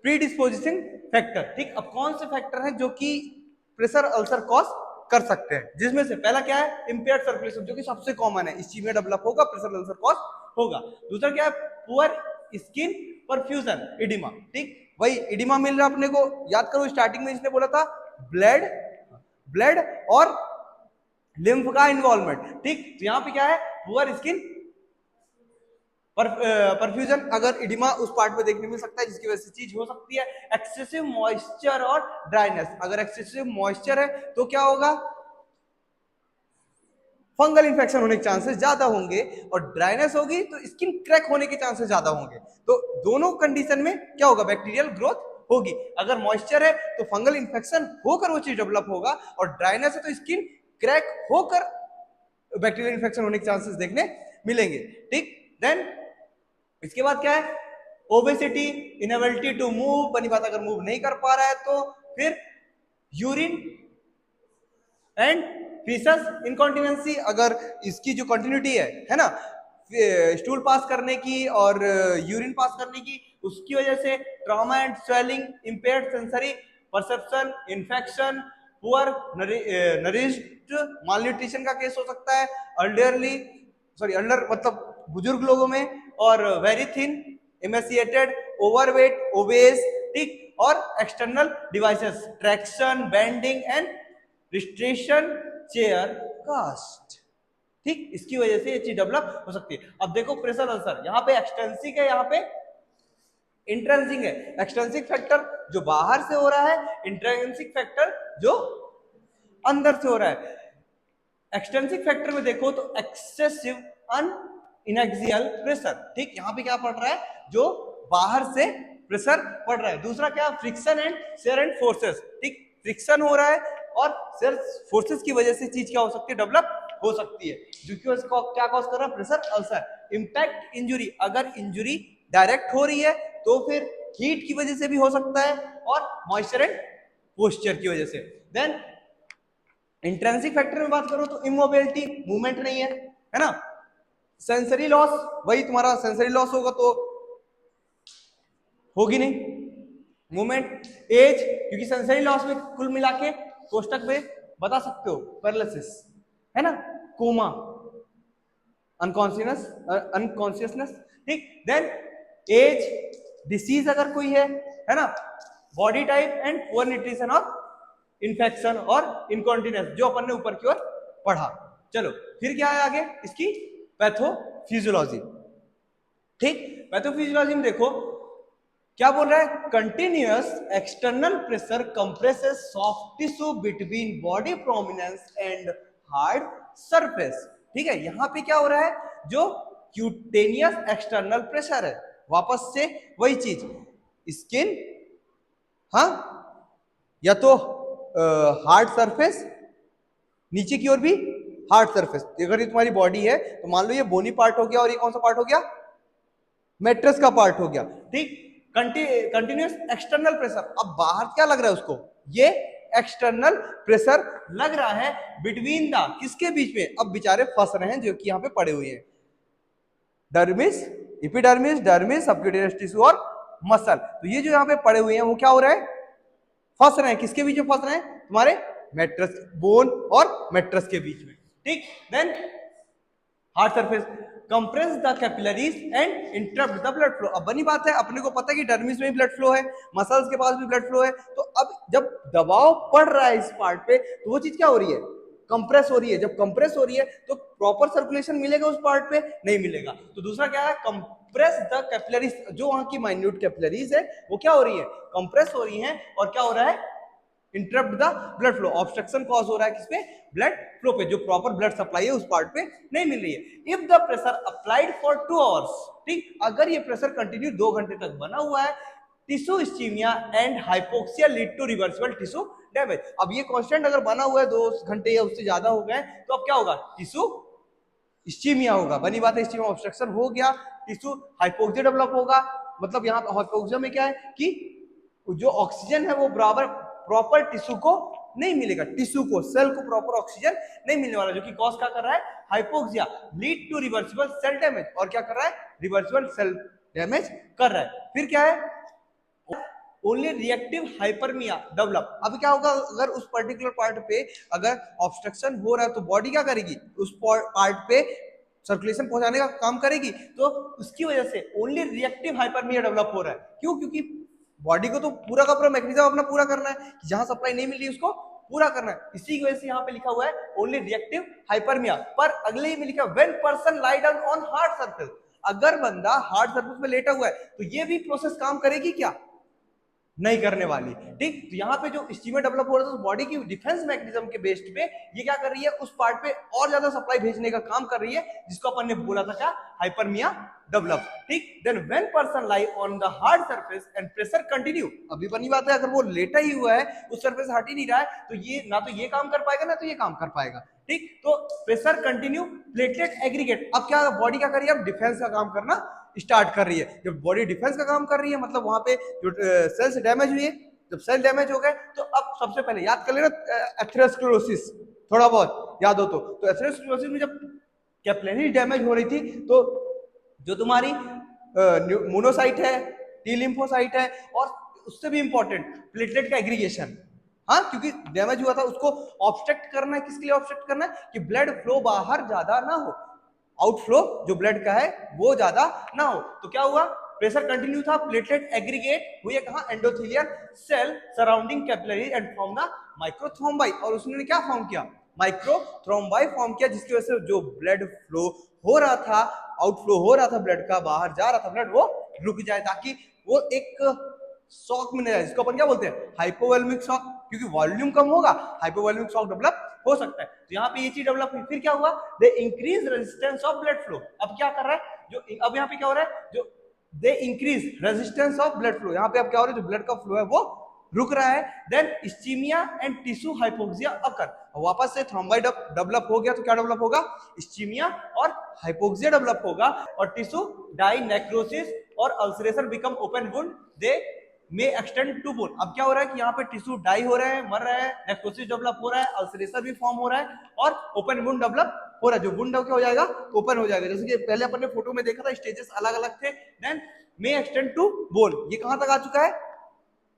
प्रीडिस्पोजिंग फैक्टर। ठीक, अब कौन से फैक्टर हैं जो कि प्रेशर अल्सर कॉज कर सकते हैं, जिसमें से पहला क्या है, इंपेयर्ड सर्कुलेशन, जो कि सबसे कॉमन है, इस चीज में डेवलप होगा, प्रेशर अल्सर कॉज होगा। दूसरा क्या है, पुअर स्किन परफ्यूजन, इडिमा। ठीक, वही इडिमा मिल रहा है अपने को, याद करो स्टार्टिंग में इसने बोला था ब्लड ब्लड और लिम्फ का इन्वॉल्वमेंट। ठीक, तो यहां पे क्या है, पुअर स्किन परफ्यूजन, अगर इडिमा उस पार्ट में देखने मिल सकता है, जिसकी वजह से चीज हो सकती है एक्सेसिव मॉइस्चर और ड्राइनेस। अगर एक्सेसिव मॉइस्चर है तो क्या होगा, फंगल इन्फेक्शन होने के चांसेस ज्यादा होंगे, और ड्राइनेस होगी तो स्किन क्रैक होने के चांसेस ज्यादा होंगे। तो दोनों कंडीशन में क्या होगा, बैक्टीरियल ग्रोथ होगी। अगर मॉइस्चर है तो फंगल इन्फेक्शन होकर वो चीज डेवलप होगा, और ड्राइनेस है तो स्किन क्रैक होकर बैक्टीरियल इन्फेक्शन होने के चांसेस देखने मिलेंगे। ठीक, देन इसके बाद क्या है, ओबेसिटी, इनएबिलिटी टू मूव, बनी बात अगर मूव नहीं कर पा रहा है तो फिर यूरिन एंड फीसस इनकॉन्टिनेंसी, अगर इसकी जो कंटिन्यूटी है ना, स्टूल पास करने की और यूरिन पास करने की, उसकी वजह से trauma and swelling, impaired sensory perception, infection, poor nourished, malnutrition का केस हो सकता है, अल्डरली अल्डर मतलब बुजुर्ग लोगों में, और very thin, emaciated, overweight, obese. ठीक, और external devices, traction, bending and restriction chair cast. ठीक, इसकी वजह से ये चीज डेवलप हो सकती है। अब देखो प्रेशर अल्सर, यहाँ पे एक्सटेंसिक है, यहाँ पे इंट्रेंसिक है। एक्सटेंसिक फैक्टर जो बाहर से हो रहा है, इंट्रेंसिक फैक्टर जो अंदर से हो रहा है। एक्सटेंसिक फैक्टर में देखो तो एक्सेसिव इनएक्सियल प्रेशर। ठीक, यहाँ पे क्या पड़ रहा है, जो बाहर से प्रेशर पड़ रहा है। दूसरा क्या, friction and share and forces. ठीक, फ्रिक्शन हो रहा है और शेयर फोर्सेस की वजह से चीज क्या हो सकती है, डेवलप हो सकती है, जो कि क्या कॉज कर रहा है, प्रेशर अल्सर। इंपैक्ट इंजुरी, अगर इंजुरी डायरेक्ट हो रही है तो फिर हीट की वजह से भी हो सकता है, और मॉइस्चर एंड पोस्चर की वजह से। देन इंट्रेंसिक फैक्टर में बात करो तो इमोबिलिटी, मूवमेंट नहीं है ना। सेंसरी लॉस, वही तुम्हारा सेंसरी लॉस होगा तो होगी नहीं मूवमेंट। एज, क्योंकि सेंसरी लॉस में कुल मिला के कोष्टक में बता सकते हो, पैरालिसिस है ना, कोमा, अनकॉन्शियसनेस। ठीक, देन एज, डिसीज अगर कोई है ना, body type and poor nutrition और इन्फेक्शन और इनकॉन्टिनेंस, जो अपन ने ऊपर की ओर पढ़ा। चलो फिर क्या है आगे, इसकी पैथोफिजियोलॉजी। ठीक, पैथोफिजियोलॉजी में देखो क्या बोल रहा है, continuous external pressure compresses soft tissue between body prominence and hard surface. ठीक है, यहां पे क्या हो रहा है, जो क्यूटेनियस एक्सटर्नल प्रेशर है, वापस से वही चीज, स्किन, हाँ, या तो हार्ड सरफेस, नीचे की ओर भी हार्ड सरफेस। अगर ये तुम्हारी बॉडी है तो मान लो ये बोनी पार्ट हो गया और ये कौन सा पार्ट हो गया, मैट्रेस का पार्ट हो गया, ठीक। कंटिन्यूअस एक्सटर्नल प्रेशर, अब बाहर क्या लग रहा है उसको, ये एक्सटर्नल प्रेशर लग रहा है बिटवीन द, किसके बीच में, अब बेचारे फंस रहे हैं जो कि यहाँ पे पड़े हुए हैं, dermis, epidermis, dermis, subcutaneous tissue और मसल। तो ये जो यहाँ पे पड़े हुए हैं वो क्या हो रहा है, फंस रहे हैं, किसके बीच में फंस रहे हैं, तुम्हारे मैट्रेस, बोन और मैट्रेस के बीच में, ठीक। Then hard surface compress the capillaries and interrupt the blood flow. अब बनी बात है, अपने को पता है कि डर्मिस में भी ब्लड फ्लो है, मसल्स के पास भी ब्लड फ्लो है, तो अब जब दबाव पड़ रहा है इस पार्ट पे तो वो चीज क्या हो रही है, कंप्रेस हो रही है। जब कंप्रेस हो रही है तो प्रॉपर सर्कुलेशन मिलेगा उस पार्ट पे, नहीं मिलेगा। तो दूसरा क्या है, कंप्रेस द कैपिलरीज, जो वहां की माइन्यूट कैपिलरीज है वो क्या हो रही है, कंप्रेस हो रही है, और क्या हो रहा है, interrupt the blood flow, obstruction cause हो रहा है किसपे, ब्लड फ्लो पे, जो प्रॉपर ब्लड सप्लाई है उस पार्ट पे नहीं मिल रही है। If the pressure applied for 2 hours, ठीक, अगर ये प्रेशर कंटिन्यू 2 घंटे तक बना हुआ है, tissue ischemia and hypoxia lead to reversible tissue damage. अब ये कांस्टेंट अगर बना हुआ है 2 घंटे या उससे ज्यादा हो गए तो अब क्या होगा, टिश्यू इस्चीमिया होगा, बनी बात है, इस्चीमिया ऑब्स्ट्रक्शन हो गया, टिश्यू हाइपोक्सिया डेवलप होगा। मतलब यहाँ हाइपोक्सिया में क्या है कि जो ऑक्सीजन है वो बराबर प्रॉपर टिश्यू को नहीं मिलेगा, टिश्यू को, सेल को प्रॉपर ऑक्सीजन नहीं मिलने वाला, जो कि कॉज क्या कर रहा है, hypoxia, lead to reversible cell damage, और क्या कर रहा है, रिवर्सिबल सेल डैमेज कर रहा है। फिर क्या है, ओनली रिएक्टिव हाइपरमिया डेवलप। अब क्या होगा, अगर उस पर्टिकुलर पार्ट पे अगर ऑब्स्ट्रक्शन हो रहा है तो बॉडी क्या करेगी, उस पार्ट पे सर्कुलेशन पहुंचाने का काम करेगी, तो उसकी वजह से ओनली रिएक्टिव हाइपरमिया डेवलप हो रहा है। क्यों, क्योंकि बॉडी को तो पूरा का पूरा मैकेनिज्म अपना पूरा करना है, जहां सप्लाई नहीं मिल रही उसको पूरा करना है, इसी की वजह से यहाँ पे लिखा हुआ है ओनली रिएक्टिव हाइपरमिया। पर अगले ही में लिखा when person lie down on hard surface, अगर बंदा हार्ड सरफेस पे लेटा हुआ है तो ये भी प्रोसेस काम करेगी क्या, नहीं करने वाली, ठीक। तो यहाँ पे जो स्टीमर डेवलप हो रहा है तो बॉडी की डिफेंस मैकेनिज्म के बेस्ड पे ये क्या कर रही है, उस पार्ट पे और ज्यादा सप्लाई भेजने का काम कर रही है, जिसको अपन ने बोला था क्या, हाइपरमिया डेवलप, ठीक। Then when person lie on the hard surface and pressure continue, अभी बनी बात है, अगर वो लेटा ही हुआ है, उस सरफेस हट ही नहीं रहा है, तो ये ना तो ये काम कर पाएगा ना तो ये काम कर पाएगा, ठीक। तो प्रेशर कंटिन्यू, प्लेटलेट एग्रीगेट, अब क्या बॉडी क्या कर रही है, अब डिफेंस का काम करना स्टार्ट कर रही है। जब बॉडी डिफेंस का काम कर रही है मतलब वहां पे जो सेल्स डैमेज हुई है, जब सेल डैमेज हो गए तो अब सबसे पहले याद कर लेना एथेरोस्क्लेरोसिस, थोड़ा बहुत याद हो तो एथेरोस्क्लेरोसिस में जब कैपिलरी डैमेज हो रही थी तो जो तुम्हारी मोनोसाइट है, टी लिम्फोसाइट है, और उससे भी इंपॉर्टेंट प्लेटलेट का एग्रीगेशन, हाँ, क्योंकि डैमेज हुआ था उसको ऑब्स्ट्रक्ट करना है, किसके लिए ऑब्स्ट्रक्ट करना है, कि ब्लड फ्लो बाहर ज्यादा ना हो, आउटफ्लो जो ब्लड का है वो ज्यादा ना हो। तो क्या हुआ, प्रेशर कंटिन्यू था, प्लेटलेट एग्रीगेट हुए कहां, endothelial cell surrounding capillary and form the microthrombi, और उसने क्या फॉर्म किया, माइक्रोथ्रोम्बाई फॉर्म किया, जिसकी वजह से जो ब्लड फ्लो हो रहा था, आउटफ्लो हो रहा था ब्लड का, बाहर जा रहा था ब्लड, वो रुक जाए, ताकि वो एक शॉक में नहीं जाए, जिसको अपन क्या बोलते हैं, हाइपोवॉल्यूमिक शॉक, क्योंकि वॉल्यूम कम होगा, हाइपोवॉल्यूमिक शॉक डेवलप हो सकता है। तो यहाँ पे ये चीज डेवलप हुई। फिर क्या हुआ, they increase resistance of blood flow. अब क्या कर रहा है, जो अब यहाँ पे क्या हो रहा है, जो they increase resistance of blood flow, यहाँ पे अब क्या हो रहा है, जो ब्लड का फ्लो है वो रुक रहा है। Then ischaemia and tissue hypoxia occur, वापस से थ्रोम्बाई डेवलप हो गया, तो क्या डेवलप होगा, इस्चीमिया और हाइपोक्सिया डेवलप होगा, और टिश्यू डाई नेक्रोसिस और ulceration become open wound, they may extend to bone. अब क्या हो रहा है कि यहाँ पे टिश्यू डाई हो रहा है, मर रहा है, नेक्रोसिस डेवलप हो रहा है, अल्सरेशन भी फॉर्म हो रहा है, और ओपन वुंड डेवलप हो रहा है। जो वुंड क्या हो जाएगा, ओपन हो जाएगा, जैसे कि पहले अपन ने फोटो में देखा था, स्टेजेस अलग अलग थे। देन में एक्सटेंड टू बोन, ये कहां तक आ चुका है,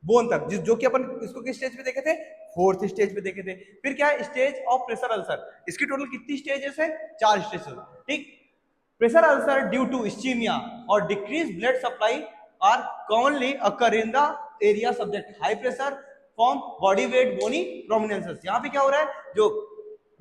बोन तक, जो कि अपन इसको किस स्टेज पे देखे थे, 4th स्टेज पे देखे थे। फिर क्या है, स्टेज ऑफ प्रेशर अल्सर, इसकी टोटल कितनी स्टेजेस है, 4 स्टेजेस, ठीक। Pressure ulcer due to ischaemia और decrease blood supply are commonly occur in the area subject high pressure from body weight bony prominences। यहाँ पे क्या हो रहा है, जो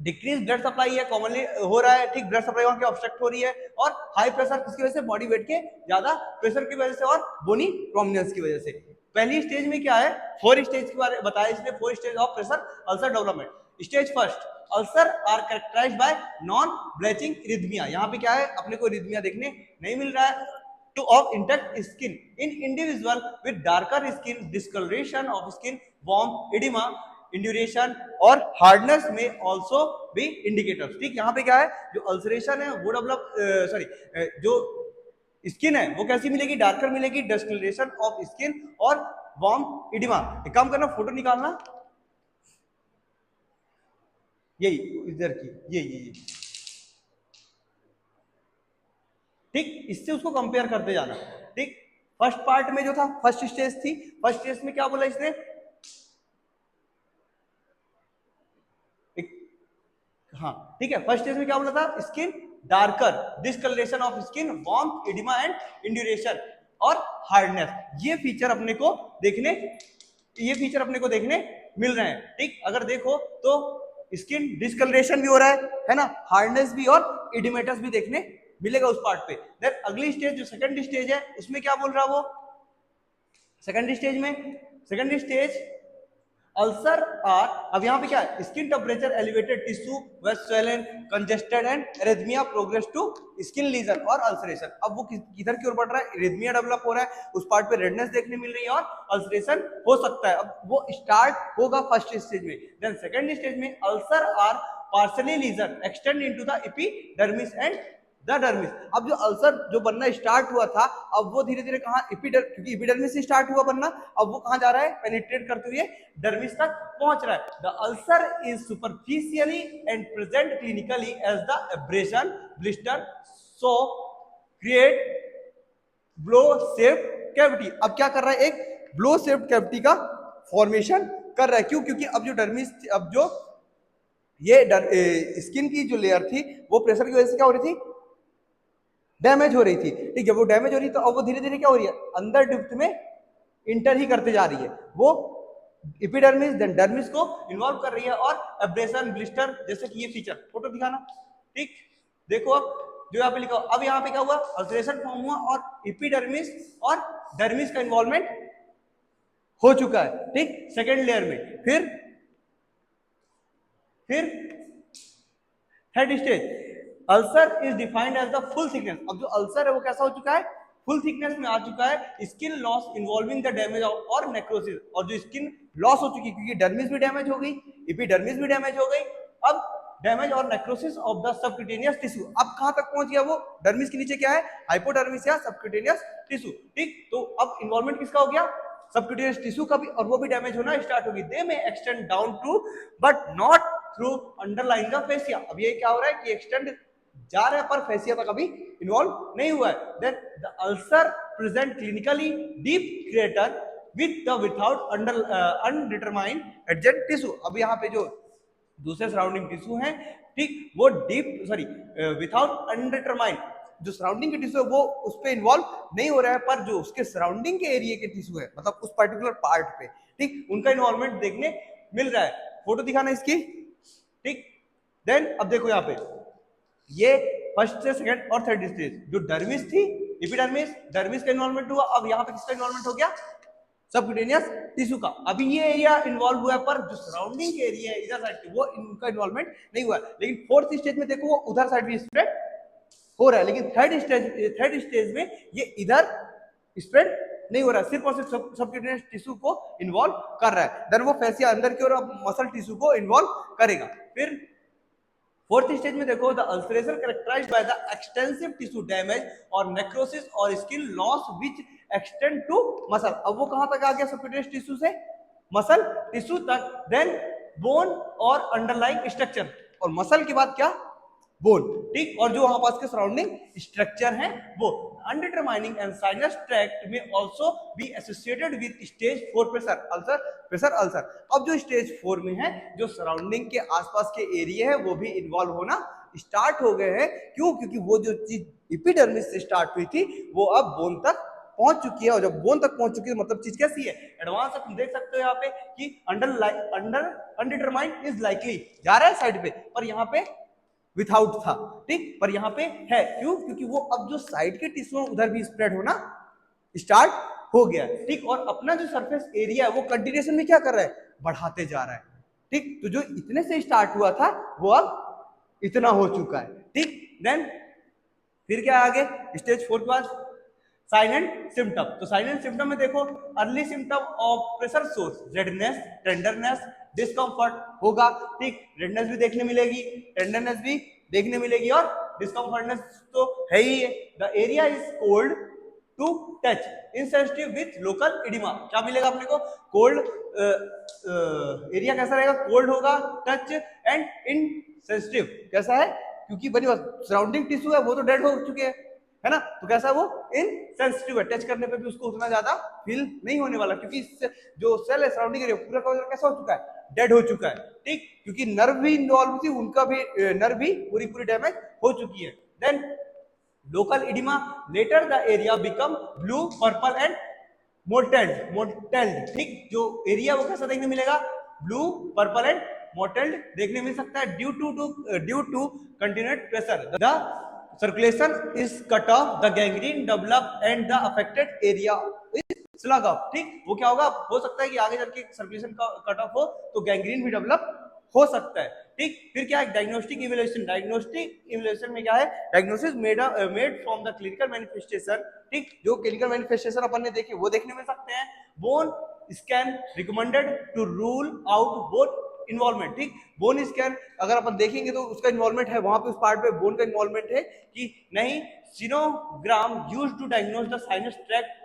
डिक्रीज ब्लड सप्लाई है कॉमनली हो रहा है, ठीक, ब्लड सप्लाई वहां पे ऑब्स्ट्रक्ट हो रही है, और हाई प्रेशर किसकी वजह से, बॉडी वेट के ज्यादा प्रेशर की वजह से और बोनी प्रोमिनेंस की वजह से। पहली स्टेज में क्या है, 4 स्टेज के बारे में बताया इसने, 4 stage of pressure ulcer development. Stage first, ulcer are characterised by non blanching erythema. यहाँ पे क्या है, अपने को इरिथमिया देखने नहीं मिल रहा है, to of intact skin in individual with darker skin, discoloration of skin, warmth, edema, induration और हार्डनेस में ऑल्सो भी इंडिकेटर्स। ठीक, यहाँ पे क्या है, जो अल्सरेशन है वो डेवलप सॉरी जो स्किन है वो कैसी मिलेगी, डार्कर मिलेगी, डिस्कलरेशन ऑफ स्किन और वार्म इडिमा। एक काम करना, फोटो निकालना, यही इधर की ये ठीक, इससे उसको कंपेयर करते जाना। ठीक, फर्स्ट पार्ट में जो था, फर्स्ट स्टेज थी, फर्स्ट स्टेज में क्या बोला इसने, हाँ ठीक है, फर्स्ट स्टेज में क्या बोला था, skin darker, discoloration of skin, warm, edema and induration और हार्डनेस। ये फीचर अपने को देखने मिल रहे हैं। ठीक, अगर देखो तो स्किन डिस्कलरेशन भी हो रहा है ना, हार्डनेस भी और इडिमेटस भी देखने मिलेगा उस पार्ट पे। देन अगली स्टेज जो सेकंड स्टेज है उसमें क्या बोल रहा है वो, सेकंड स्टेज अल्सर आर, अब यहाँ पे क्या है, skin temperature elevated, tissue waste swollen, congested and erythema progress to skin lesion और अल्सरेशन। अब वो किधर की ओर बढ़ रहा है, एरिथमिया डेवलप हो रहा है, उस पार्ट पे रेडनेस देखने मिल रही है और अल्सरेशन हो सकता है। अब वो स्टार्ट होगा फर्स्ट स्टेज में। देन सेकंड स्टेज में ulcer are partially lesion extend into the epidermis and the dermis. अब जो अल्सर जो बनना स्टार्ट हुआ था, अब वो धीरे धीरे कहाँ, क्योंकि एपिडर्मिस से स्टार्ट हुआ बनना, अब वो कहाँ जा रहा है, पेनिट्रेट करते हुए डर्मिस तक पहुंच रहा है। The ulcer is superficially and present clinically as the abrasion blister, so create blow shaped cavity. अब क्या कर रहा है, एक ब्लो शेप्ड कैविटी का फॉर्मेशन कर रहा है। क्यों, क्योंकि अब जो डर्मिस, अब जो ये स्किन की जो लेयर थी वो प्रेशर की वजह से क्या हो रही थी, डैमेज हो रही थी। ठीक है, वो डैमेज हो रही है तो अब वो धीरे धीरे क्या हो रही है, अंदर डिप्थ में इंटर ही करते जा रही है, वो एपिडर्मिस देन डर्मिस को इन्वॉल्व कर रही है और एब्रेशन ब्लिस्टर, जैसे कि ये फीचर, फोटो दिखाना। ठीक, देखो अब जो यहाँ पे लिखा, अब यहाँ पे क्या हुआ, अल्सरेशन फॉर्म हुआ और एपिडर्मिस और डर्मिस का इन्वॉल्वमेंट हो चुका है। ठीक, सेकेंड लेयर में। फिर third stage, ulcer is defined as the full thickness. अब जो अल्सर है वो कैसा हो चुका है, फुल थिकनेस में आ चुका है, skin loss involving the damage और नेक्रोसिस, और जो स्किन लॉस हो चुकी है क्योंकि डर्मिस भी डैमेज हो गई, एपिडर्मिस भी डैमेज हो गई, अब डैमेज और necrosis of the subcutaneous tissue. अब कहां तक पहुंच गया वो, डर्मिस के नीचे क्या है, हाइपोडर्मिस या सबक्यूटेनियस टिश्यू। ठीक, तो अब इन्वॉल्वमेंट किसका हो गया, सबक्यूटेनियस टिश्यू का भी, और वो भी डैमेज होना स्टार्ट होगी। They may extend down to but not through underline the fascia. अब ये क्या हो रहा है कि एक्सटेंड जा रहा है पर फेसिया तक अभी इन्वॉल्व नहीं हुआ है। Then the ulcer present clinically deep crater with the without undetermined adjacent tissue. अब यहाँ पे जो दूसरे सराउंडिंग टिश्यू हैं, ठीक, वो विदाउट अनडिटरमाइंड, जो सराउंडिंग के टिश्यू है वो उस पर इन्वॉल्व नहीं हो रहा है, पर जो उसके सराउंडिंग के एरिया के टिश्यू है, मतलब उस पर्टिकुलर पार्ट पे, ठीक, उनका इन्वॉल्वमेंट देखने मिल रहा है। फोटो दिखाना इसकी। ठीक, देन अब देखो यहाँ पे ये फर्स्ट से सेकंड और थर्ड स्टेज, जो डर्मिस थी, एपिडर्मिस, डर्मिस का इन्वॉल्वमेंट हुआ, अब यहाँ पे किसका इन्वॉल्वमेंट हो गया, सबक्यूटेनियस टिश्यू का। अभी ये एरिया इन्वॉल्व हुआ है पर जो सराउंडिंग एरिया है इधर साइड वो इनका इन्वॉल्वमेंट नहीं हुआ है। लेकिन फोर्थ स्टेज में देखो वो उधर साइड भी स्प्रेड हो रहा है, लेकिन थर्ड स्टेज में ये इधर स्प्रेड नहीं हो रहा है, सिर्फ और सिर्फ सबक्यूटेनियस टिश्यू को इन्वॉल्व कर रहा है। देन वो फेसिया अंदर की ओर मसल टिश्यू को इन्वॉल्व करेगा। फिर फोर्थ स्टेज में देखो, the ulceration characterized by the extensive tissue damage और नेक्रोसिस और skin loss which extend to muscle. अब वो कहां तक आ गया, सबक्यूटेनियस टिश्यू से मसल टिश्यू तक, देन बोन और अंडरलाइंग स्ट्रक्चर, और मसल के बाद क्या, बोन। ठीक, और जो वहां पास के सराउंडिंग स्ट्रक्चर हैं वो अनडिटरमाइनिंग एंड साइनस ट्रैक्ट में also be associated with stage 4 pressure ulcer. अब जो स्टेज 4 में है, जो सराउंडिंग के आसपास के एरिया है वो भी इन्वॉल्व होना स्टार्ट हो गए हैं। क्यों, क्योंकि वो जो चीज एपिडर्मिस से स्टार्ट हुई थी वो अब बोन तक पहुंच चुकी है, और जब बोन तक पहुंच चुकी है मतलब चीज कैसी है, एडवांस। तुम देख सकते हो यहाँ पे कि अंडर अनडिटरमाइंड इज लाइकली जा रहा है साइड पे, पर यहाँ पे विथआउट था। ठीक, पर यहाँ पे है, क्यों, क्योंकि वो अब जो साइड के टिश्यू उधर भी स्प्रेड होना स्टार्ट हो गया। ठीक, और अपना जो सरफेस एरिया है वो कंटिन्यूएशन में क्या कर रहा है, बढ़ाते जा रहा है। ठीक, तो जो इतने से स्टार्ट हुआ था वो अब इतना हो चुका है। ठीक, देन फिर क्या आगे, स्टेज 4 के बाद साइन एंड सिम्टम। तो साइन एंड सिम्टम में देखो, early symptom of pressure source, redness, tenderness, discomfort होगा, ठीक, रेडनेस भी देखने मिलेगी, टेंडरनेस भी देखने मिलेगी और डिस्कम्फर्टनेस तो है ही है। The area is cold to touch, insensitive with local oedema. क्या मिलेगा अपने को? कोल्ड एरिया कैसा रहेगा? कोल्ड होगा, टच एंड इनसेंसिटिव। कैसा है? क्योंकि बनी सराउंडिंग टिश्यू है वो तो डेड हो चुके हैं, है ना, तो कैसा है वो? इनसेंसिटिव है, टच करने पे भी उसको उतना ज्यादा फील नहीं होने वाला, क्योंकि जो सेल है सराउंडिंग एरिया पूरा का पूरा कैसा हो चुका है? डेड हो चुका है, ठीक, क्योंकि नर्व भी इन्वॉल्व थी, उनका भी नर्व भी पूरी पूरी डैमेज हो चुकी है। Then local oedema, later the area become blue, purple and mottled, ठीक, जो एरिया वो कैसा देखने मिलेगा? ब्लू, पर्पल एंड मोटेल्ड देखने मिल सकता है, due to continued pressure the circulation is cut off, the gangrene develop and the affected area is slug up, ठीक, वो क्या होगा? हो सकता है कि आगे चल के सर्कुलेशन का कट ऑफ हो तो गैंग्रीन भी डेवलप हो सकता है, ठीक। फिर क्या है? Diagnostic evaluation. डायग्नोस्टिक इवैल्यूएशन में क्या है? Diagnosis made from the clinical manifestation, ठीक, जो क्लिनिकल मैनिफेस्टेशन अपन ने देखे वो देखने मिल सकते हैं। Bone scan recommended to rule out both involvement, ठीक, बोन स्कैन अगर अपन देखेंगे तो उसका इन्वॉल्वमेंट है वहां पे, उस पार्ट पे बोन का इन्वॉल्वमेंट है कि नहीं। Sinogram use to diagnose the sinus tract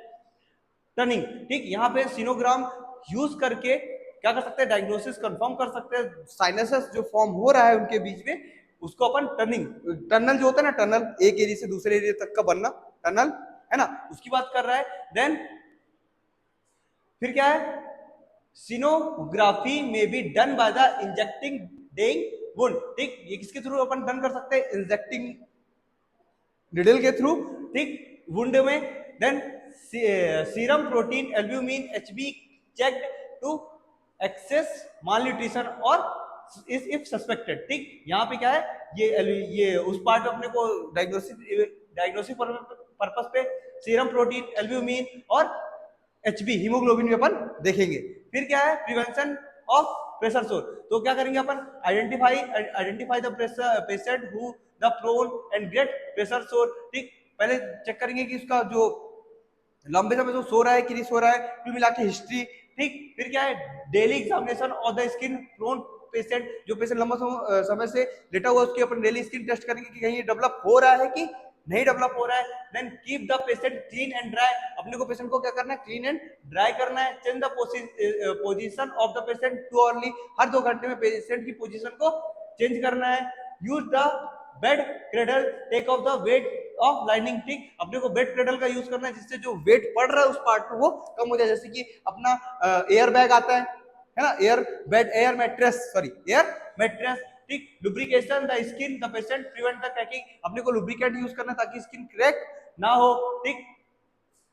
turning, ठीक, यहाँ पे सिनोग्राम यूज करके क्या कर सकते हैं? डायग्नोसिस कंफर्म कर सकते हैं, साइनसेस जो फॉर्म हो रहा है उनके बीच में, उसको अपन टर्निंग, टनल जो होता है ना, टनल, एक एरिया से दूसरे एरिया तक का बनना, टनल, है ना, उसकी बात कर रहा है। देन फिर क्या है? सिनोग्राफी में be done by the injecting dyeing wound, ठीक, ये किसके थ्रू अपन डन कर सकते हैं? इंजेक्टिंग निडल के थ्रू, ठीक, वुंड में। Then serum protein albumin HB checked to access malnutrition और इफ सस्पेक्टेड, ठीक, यहाँ पे क्या है? ये उस पार्ट अपने को डायग्नोसिस पर्पस पे सीरम प्रोटीन एल्ब्यूमिन और एचबी हीमोग्लोबिन भी अपन देखेंगे। फिर क्या है? प्रिवेंशन ऑफ प्रेशर सोर, तो क्या करेंगे अपन? Identify the patient who the prone and great pressure sore, ठीक, पहले चेक करेंगे कि उसका जो लंबे समय से सो रहा है कि नहीं सो रहा है, कुल मिला के हिस्ट्री, ठीक। फिर क्या है? Daily examination of the skin prone patient, जो पेशेंट लंबा समय से लेटा हुआ उसकी अपन डेली स्किन टेस्ट करेंगे कि कहीं ये डेवलप हो रहा है कि नहीं डेवलप हो रहा है। Then keep the patient clean and dry, अपने को पेशेंट को क्या करना है? क्लीन एंड ड्राई करना है। Change the position of the patient two hourly, हर 2 घंटे में पेशेंट की पोजीशन को चेंज करना है। Use the bed cradle, take off the weight off lining, ठीक, अपने को बेड क्रेडल का यूज करना है जिससे जो वेट पड़ रहा है उस पार्ट पे वो कम हो जाए, जैसे कि अपना एयर बैग आता है ना, एयर बेड, एयर मैट्रेस, ठीक। Lubrication the skin the patient prevent the cracking, अपने को लुब्रिकेंट यूज करना है ताकि स्किन क्रैक ना हो, ठीक।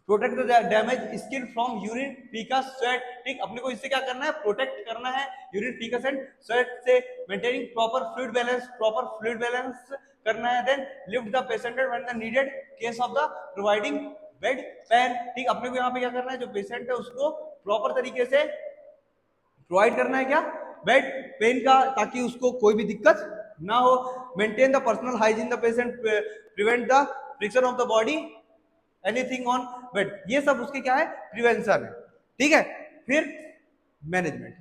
Protect the damage skin from urine faeces sweat, ठीक, अपने को इससे क्या करना है? प्रोटेक्ट करना है यूरिन फीकस एंड स्वेट से। मेंटेनिंग प्रॉपर फ्लूइड बैलेंस करना है। Then lift the patient when the needed case of the providing bedpan, ठीक, अपने को यहाँ पे क्या करना है? जो पेशेंट है उसको प्रॉपर तरीके से प्रोवाइड करना है क्या? बेड पेन का, ताकि उसको कोई भी दिक्कत ना हो। Maintain the personal hygiene the patient, prevent the friction of the body anything on bed, ये सब उसके क्या है? प्रिवेंशन है, ठीक है। फिर मैनेजमेंट,